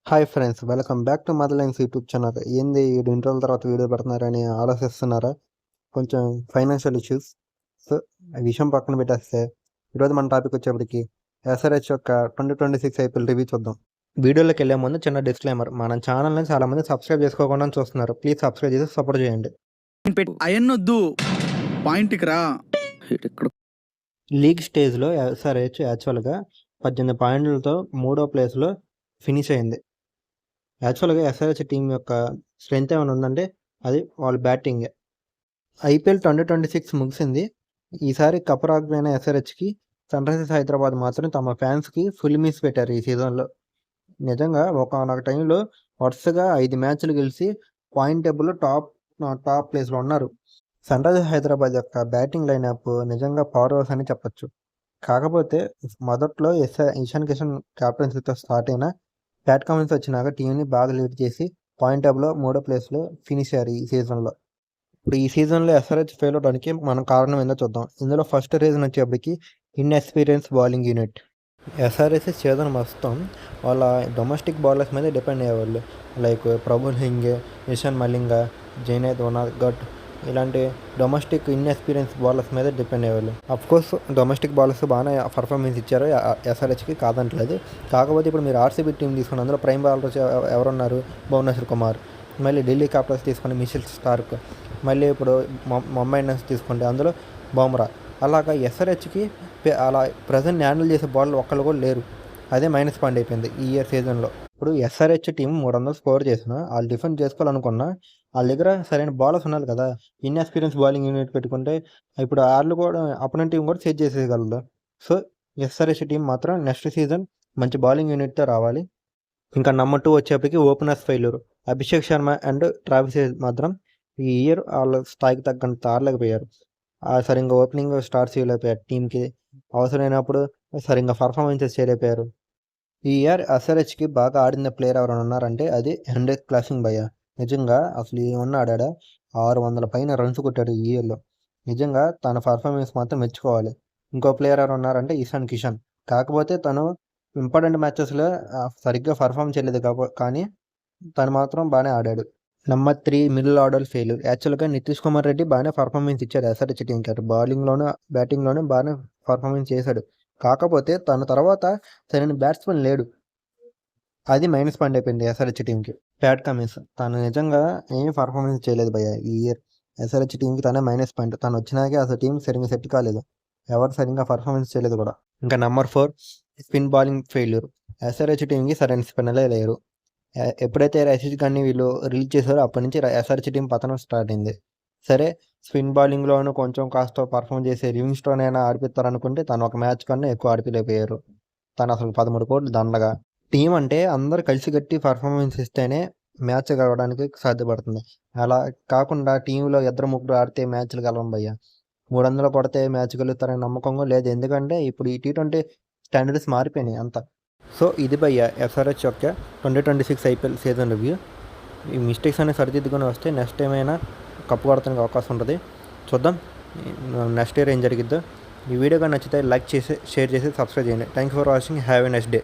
Hi friends, welcome back to mother lines YouTube channel. ఏంది వీడు ఇన్ని రోజుల తర్వాత వీడియో పెడుతున్నారని ఆలోచిస్తున్నారా? కొంచెం ఫైనాన్షియల్ ఇష్యూస్. సో ఆ విషయం పక్కన పెట్టేస్తే ఈరోజు మన టాపిక్ వచ్చేప్పటికి ఎస్ఆర్హెచ్ యొక్క 2026 ఐపీఎల్ రివ్యూ చూద్దాం. వీడియోలోకి వెళ్ళే ముందు చిన్న డిస్క్లైమర్, మన ఛానల్ని చాలామంది సబ్స్క్రైబ్ చేసుకోకుండా చూస్తున్నారు. ప్లీజ్ సబ్స్క్రైబ్ చేసి సపోర్ట్ చేయండి. అయన్నొద్దు, పాయింట్కి రా. లీగ్ స్టేజ్లో ఎస్ఆర్హెచ్ యాక్చువల్గా 18 పాయింట్లతో 3వ ప్లేస్లో ఫినిష్ అయింది. యాక్చువల్గా ఎస్ఆర్హెచ్ టీం యొక్క స్ట్రెంత్ ఏమైనా ఉందంటే అది వాళ్ళ బ్యాటింగే. ఐపీఎల్ 2026 ముగిసింది. ఈసారి కప్ రాకపోయిన ఎస్ఆర్హెచ్కి సన్ రైజర్స్ హైదరాబాద్ మాత్రం తమ ఫ్యాన్స్కి ఫుల్ మిస్ పెట్టారు ఈ సీజన్లో. నిజంగా ఒకనొక టైంలో వరుసగా 5 మ్యాచ్లు గెలిచి పాయింట్ టేబుల్లో టాప్ ప్లేస్లో ఉన్నారు. సన్ రైజర్స్ హైదరాబాద్ యొక్క బ్యాటింగ్ లైనప్ నిజంగా పవర్ హౌస్ అని చెప్పొచ్చు. కాకపోతే మొదట్లో ఇషాన్ కిషన్ క్యాప్టెన్సీతో స్టార్ట్ అయిన ప్యాట్ కమిన్స్ వచ్చినాక టీంని బాగా లీడ్ చేసి పాయింట్ టేబుల్లో 3వ ప్లేస్లో ఫినిష్ అయ్యారు ఈ సీజన్లో. ఇప్పుడు ఈ సీజన్లో ఎస్ఆర్హెచ్ ఫెయిల్ అవడానికి మనం కారణం ఏందో చూద్దాం. ఇందులో ఫస్ట్ రీజన్ వచ్చేప్పటికి inexperience bowling unit. SRH season మొత్తం వాళ్ళ డొమెస్టిక్ బౌలర్స్ మీద డిపెండ్ అయ్యేవాళ్ళు. లైక్ ప్రభుల్ హింగే, ఇషాన్ మలింగ, జైనేద్ ఉనాద్కట్ ఇలాంటి డొమెస్టిక్ ఇన్ఎక్స్పీరియన్స్ బౌలర్స్ మీద డిపెండ్ అయ్యేవాళ్ళు. అఫ్కోర్స్ డొమెస్టిక్ బౌలర్స్ బాగానే పర్ఫార్మెన్స్ ఇచ్చారు ఎస్ఆర్హెచ్కి, కాదంటలేదు. కాకపోతే ఇప్పుడు మీరు ఆర్సీబీ టీం తీసుకుని అందులో ప్రైమ్ బౌలర్స్ ఎవరున్నారు? భువనేశ్వర్ కుమార్. మళ్ళీ ఢిల్లీ క్యాపిటల్స్ తీసుకుని మిచెల్ స్టార్క్. మళ్ళీ ఇప్పుడు ముంబై ఇండియన్స్ తీసుకుంటే అందులో బుమ్రా. అలాగా ఎస్ఆర్హెచ్కి అలా ప్రజెంట్ హ్యాండిల్ చేసే బౌలర్లు ఒక్కళ్ళు కూడా లేరు. అదే మైనస్ పాయింట్ అయిపోయింది ఈ ఇయర్ సీజన్లో. ఇప్పుడు ఎస్ఆర్హెచ్ టీం 300 స్కోర్ చేసినా వాళ్ళు డిఫెండ్ చేసుకోవాలనుకున్నా వాళ్ళ దగ్గర సరైన బౌలర్స్ ఉండాలి కదా. ఇన్ఎక్స్పీరియన్స్ బౌలింగ్ యూనిట్ పెట్టుకుంటే ఇప్పుడు వాళ్ళు కూడా అపోనెంట్ టీం కూడా సేజ్ చేసేయగలదు. సో ఎస్ఆర్హెచ్ టీం మాత్రం నెక్స్ట్ సీజన్ మంచి బౌలింగ్ యూనిట్తో రావాలి. ఇంకా నెంబర్ 2 వచ్చేప్పటికి openers failure. Abhishek Sharma and Travis head మాత్రం ఈ ఇయర్ వాళ్ళ స్థాయికి తగ్గంత ఆడలేకపోయారు. సరిగ్గా ఓపెనింగ్ స్టార్ట్ చేయలేకపోయారు. టీంకి అవసరమైనప్పుడు సరిగ్గా పర్ఫార్మెన్సెస్ చేయలేకపోయారు. ఈ ఇయర్ ఎస్ఆర్హెచ్కి బాగా ఆడిన ప్లేయర్ ఎవరైనా ఉన్నారంటే అది హెన్రిక్ క్లాసింగ్ భయ్య. నిజంగా అసలు ఏమన్నా ఆడా 600 పైన రన్స్ కొట్టాడు ఈ ఇయర్లో. నిజంగా తన పర్ఫార్మెన్స్ మాత్రం మెచ్చుకోవాలి. ఇంకో ప్లేయర్ ఎవరు ఉన్నారంటే ఇషాన్ కిషన్. కాకపోతే తను ఇంపార్టెంట్ మ్యాచెస్లో సరిగ్గా పర్ఫామ్ చేయలేదు కానీ తను మాత్రం బాగానే ఆడాడు. Number 3 middle order failure. యాక్చువల్గా నితీష్ కుమార్ రెడ్డి బాగానే పర్ఫార్మెన్స్ ఇచ్చాడు ఎస్ఆర్హెచ్ టీంకి. అటు బౌలింగ్లోనూ బ్యాటింగ్లోనూ బాగానే పర్ఫార్మెన్స్ చేశాడు. కాకపోతే తన తర్వాత సరైన బ్యాట్స్మెన్ లేడు. అది మైనస్ పాయింట్ అయిపోయింది ఎస్ఆర్హెచ్ టీంకి. ప్యాట్ కమిన్స్ తను నిజంగా ఏమీ పర్ఫార్మెన్స్ చేయలేదు భయ్య ఈ ఇయర్. ఎస్ఆర్హెచ్ టీంకి తనే మైనస్ పాయింట్. తను వచ్చినాకే అసలు టీం సరిగ్గా సెట్ కాలేదు. ఎవరు సరిగ్గా పర్ఫార్మెన్స్ చేయలేదు కూడా. ఇంకా number 4 spin bowling failure. SRH టీంకి సరైన స్పిన్నర్లే లేరు. ఎప్పుడైతే రషీద్ ఖాన్ని వీళ్ళు రిలీజ్ చేశారో అప్పటి నుంచి ఎస్ఆర్హెచ్ టీం పతనం స్టార్ట్ అయింది. సరే స్పిన్ బౌలింగ్లోనూ కొంచెం కాస్త పర్ఫామ్ చేసే లివింగ్స్టోన్ అయినా ఆడిపిస్తారనుకుంటే తను ఒక మ్యాచ్ కన్నా ఎక్కువ ఆడిపిలేకపోయారు. తను అసలు 13 కోట్లు దండగా. టీం అంటే అందరు కలిసి కట్టి పర్ఫార్మెన్స్ ఇస్తేనే మ్యాచ్ గెలవడానికి సాధ్యపడుతుంది. అలా కాకుండా టీంలో 2-3 ఆడితే మ్యాచ్లు గెలవం భయ్య. 300 కొడితే మ్యాచ్ గెలుస్తారనే నమ్మకం లేదు. ఎందుకంటే ఇప్పుడు ఈ T20 స్టాండర్డ్స్ మారిపోయినాయి అంతా. సో ఇది భయ్య ఎస్ఆర్హెచ్ యొక్క 2026 ఐపీఎల్ సీజన్ రివ్యూ. ఈ మిస్టేక్స్ అనేవి సరిదిద్దుకొని వస్తే నెక్స్ట్ ఏమైనా కప్పు కొడతానికి అవకాశం ఉంటుంది. చూద్దాం నెక్స్ట్ ఇయర్ ఏం జరిగిద్దో. ఈ వీడియో కానీ నచ్చితే లైక్ చేసి షేర్ చేసి సబ్స్క్రైబ్ చేయండి. Thank you for watching. Have a next day.